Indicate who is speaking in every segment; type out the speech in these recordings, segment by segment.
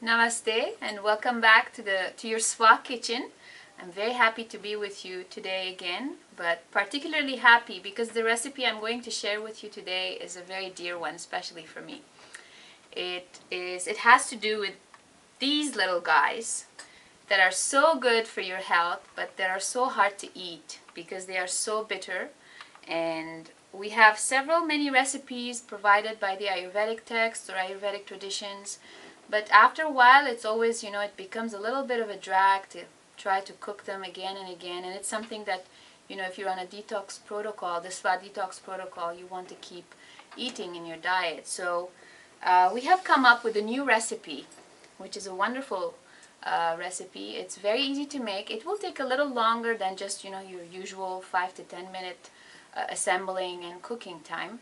Speaker 1: Namaste and welcome back to your spa kitchen. I'm very happy to be with you today again, but particularly happy because the recipe I'm going to share with you today is a very dear one, especially for me. It has to do with these little guys that are so good for your health, but that are so hard to eat because they are so bitter. And we have many recipes provided by the Ayurvedic texts or Ayurvedic traditions, but after a while it's always, it becomes a little bit of a drag to try to cook them again and again, and it's something that, if you're on a detox protocol, the spa detox protocol, you want to keep eating in your diet. So we have come up with a new recipe, which is a wonderful recipe. It's very easy to make. It will take a little longer than just, your usual 5 to 10 minute assembling and cooking time,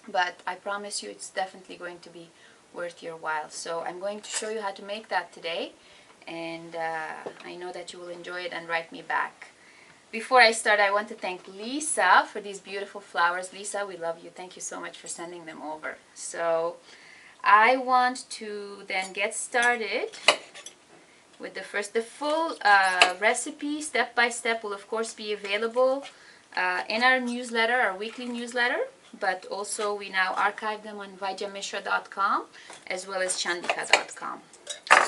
Speaker 1: but I promise you it's definitely going to be worth your while. So I'm going to show you how to make that today, and I know that you will enjoy it and write me back. Before I start, I want to thank Lisa for these beautiful flowers. Lisa, we love you. Thank you so much for sending them over. So I want to then get started with the full recipe, step by step, will of course be available in our newsletter, our weekly newsletter, but also we now archive them on vaidyamishra.com as well as chandika.com.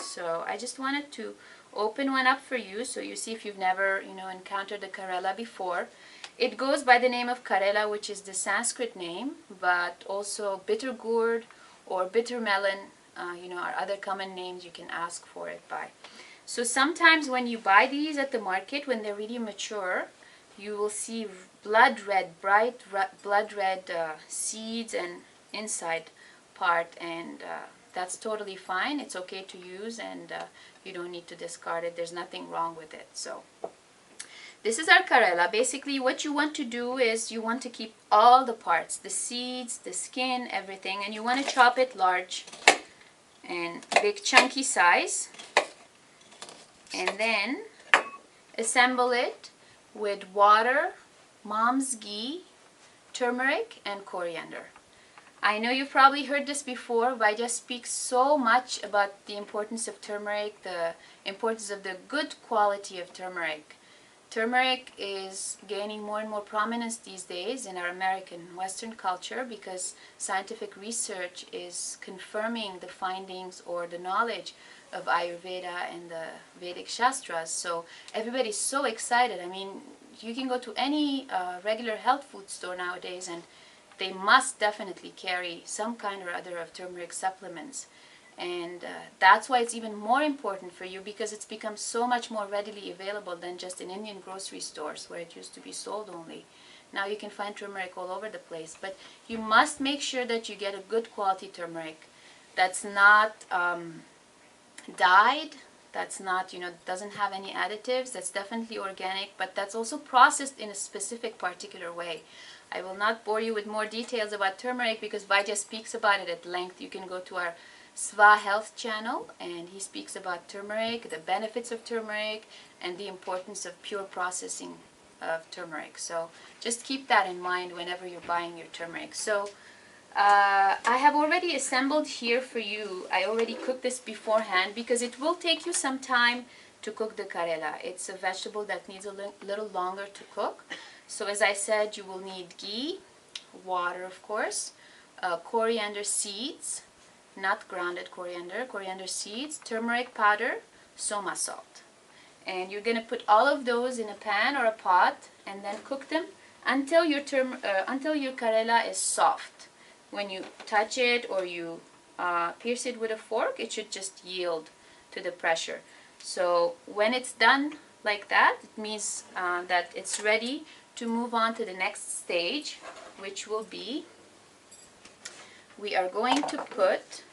Speaker 1: So I just wanted to open one up for you so you see if you've never, encountered the Karela before. It goes by the name of Karela, which is the Sanskrit name, but also bitter gourd or bitter melon, are other common names you can ask for it by. So sometimes when you buy these at the market, when they're really mature, you will see bright blood red seeds and inside part, and that's totally fine. It's okay to use, and you don't need to discard it. There's nothing wrong with it. So this is our Karela. Basically what you want to do is you want to keep all the parts, the seeds, the skin, everything, and you want to chop it large and big chunky size, and then assemble it with water, mom's ghee, turmeric, and coriander. I know you've probably heard this before. Vaidya speaks so much about the importance of turmeric, the importance of the good quality of turmeric. Turmeric is gaining more and more prominence these days in our American Western culture because scientific research is confirming the findings or the knowledge of Ayurveda and the Vedic Shastras. So everybody's so excited. I mean, you can go to any regular health food store nowadays and they must definitely carry some kind or other of turmeric supplements. And that's why it's even more important for you, because it's become so much more readily available than just in Indian grocery stores where it used to be sold only. Now you can find turmeric all over the place, but you must make sure that you get a good quality turmeric that's not dyed, that's not, doesn't have any additives, that's definitely organic, but that's also processed in a specific particular way. I will not bore you with more details about turmeric because Vaidya speaks about it at length. You can go to our Sva Health channel and he speaks about turmeric, the benefits of turmeric, and the importance of pure processing of turmeric. So just keep that in mind whenever you're buying your turmeric. So I have already assembled here for you. I already cooked this beforehand because it will take you some time to cook the Karela. It's a vegetable that needs a little longer to cook. So as I said, you will need ghee, water of course, coriander seeds, not grounded coriander, coriander seeds, turmeric powder, soma salt. And you're going to put all of those in a pan or a pot and then cook them until your Karela is soft. When you touch it or you pierce it with a fork, it should just yield to the pressure. So when it's done like that, it means that it's ready to move on to the next stage, which will be, we are going to put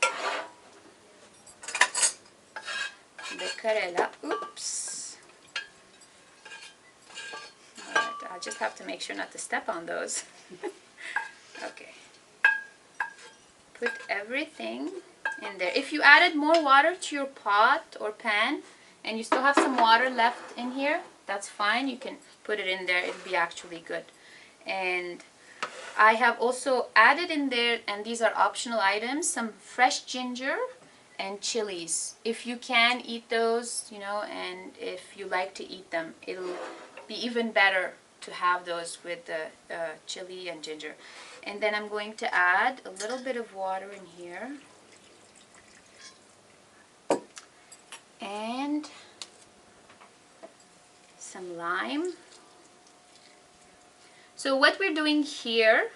Speaker 1: the Karela, oops, alright, I'll just have to make sure not to step on those. Okay, put everything in there. If you added more water to your pot or pan and you still have some water left in here, that's fine, you can put it in there, it'll be actually good. And I have also added in there, and these are optional items, some fresh ginger and chilies. If you can eat those, you know, and if you like to eat them, it'll be even better to have those with the chili and ginger. And then I'm going to add a little bit of water in here. And some lime. So what we're doing here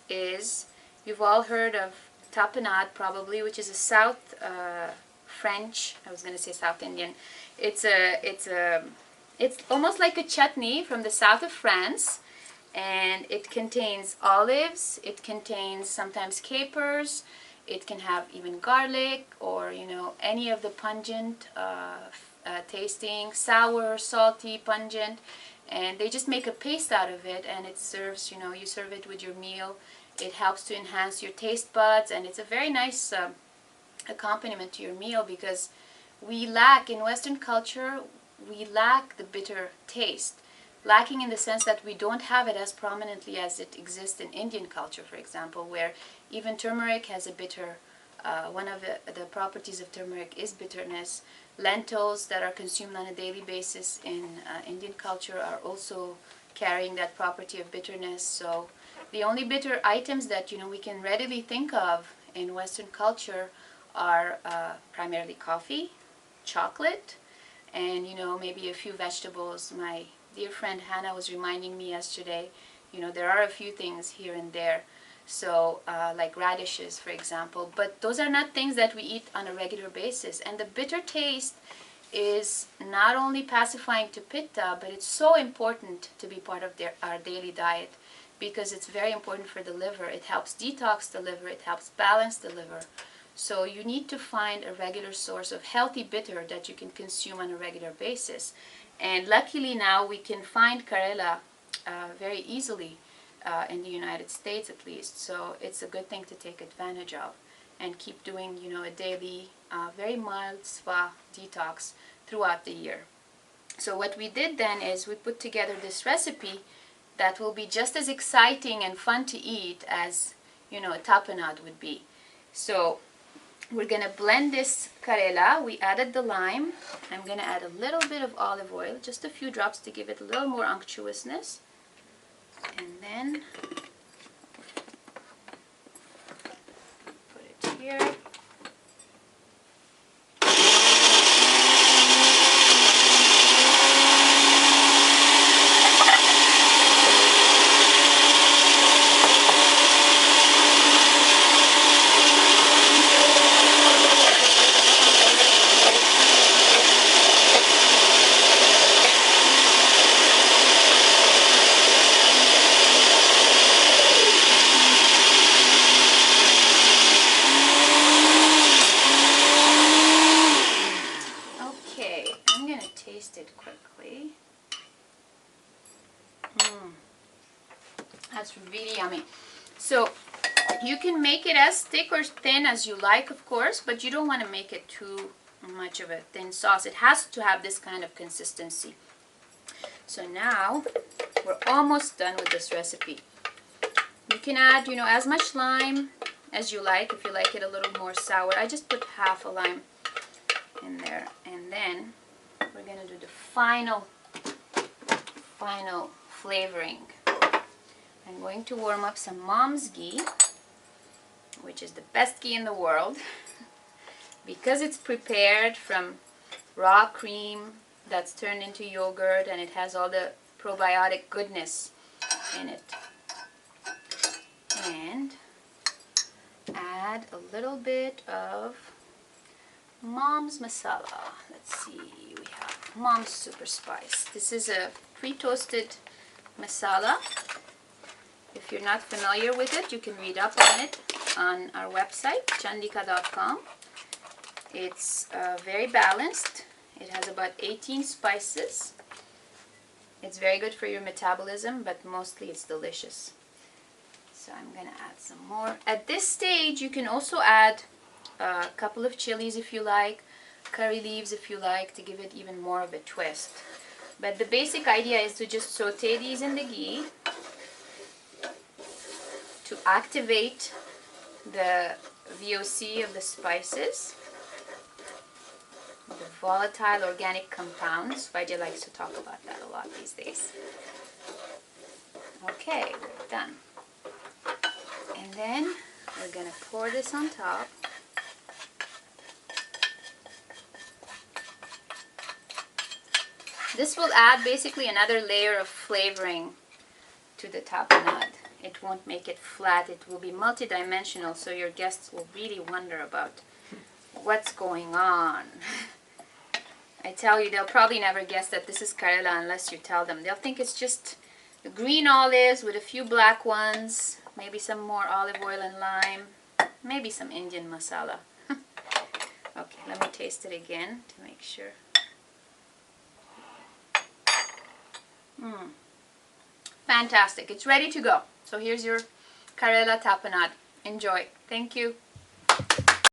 Speaker 1: is, you've all heard of tapenade probably, which is a South French, I was going to say South Indian. It's almost like a chutney from the south of France, and it contains olives, it contains sometimes capers, it can have even garlic, or you know, any of the pungent tasting, sour, salty, pungent, and they just make a paste out of it, and it serves, you know, you serve it with your meal. It helps to enhance your taste buds, and it's a very nice accompaniment to your meal, because we lack, in Western culture, we lack the bitter taste. Lacking in the sense that we don't have it as prominently as it exists in Indian culture, for example, where even turmeric has a bitter, one of the properties of turmeric is bitterness. Lentils that are consumed on a daily basis in Indian culture are also carrying that property of bitterness. So the only bitter items that, you know, we can readily think of in Western culture are primarily coffee, chocolate, and, you know, maybe a few vegetables. My dear friend Hannah was reminding me yesterday, you know, there are a few things here and there. So like radishes, for example, but those are not things that we eat on a regular basis. And the bitter taste is not only pacifying to pitta, but it's so important to be part of our daily diet, because it's very important for the liver. It helps detox the liver, it helps balance the liver. So you need to find a regular source of healthy bitter that you can consume on a regular basis. And luckily now we can find Karela very easily in the United States, at least. So it's a good thing to take advantage of and keep doing, you know, a daily, very mild spa detox throughout the year. So what we did then is we put together this recipe that will be just as exciting and fun to eat as, you know, a tapenade would be. So we're going to blend this Karela. We added the lime. I'm going to add a little bit of olive oil, just a few drops to give it a little more unctuousness. And then put it here. Quickly. That's really yummy. So you can make it as thick or thin as you like, of course, but you don't want to make it too much of a thin sauce. It has to have this kind of consistency. So now we're almost done with this recipe. You can add, you know, as much lime as you like. If you like it a little more sour, I just put half a lime in there, and then we're going to do the final flavoring. I'm going to warm up some mom's ghee, which is the best ghee in the world, because it's prepared from raw cream that's turned into yogurt, and it has all the probiotic goodness in it. And add a little bit of mom's masala. Let's see, we have mom's super spice. This is a pre-toasted masala. If you're not familiar with it, you can read up on it on our website, chandika.com. It's very balanced. It has about 18 spices. It's very good for your metabolism, but mostly it's delicious. So I'm going to add some more. At this stage, you can also add a couple of chilies if you like, curry leaves if you like, to give it even more of a twist. But the basic idea is to just saute these in the ghee to activate the VOC of the spices. the volatile organic compounds. Vaidya likes to talk about that a lot these days. Okay, we're done. And then we're going to pour this on top. This will add basically another layer of flavoring to the tapenade. It won't make it flat, it will be multidimensional, so your guests will really wonder about what's going on. I tell you, they'll probably never guess that this is Karela unless you tell them. They'll think it's just the green olives with a few black ones, maybe some more olive oil and lime, maybe some Indian masala. Okay, let me taste it again to make sure. Fantastic. It's ready to go. So here's your Karela Tapenade. Enjoy. Thank you.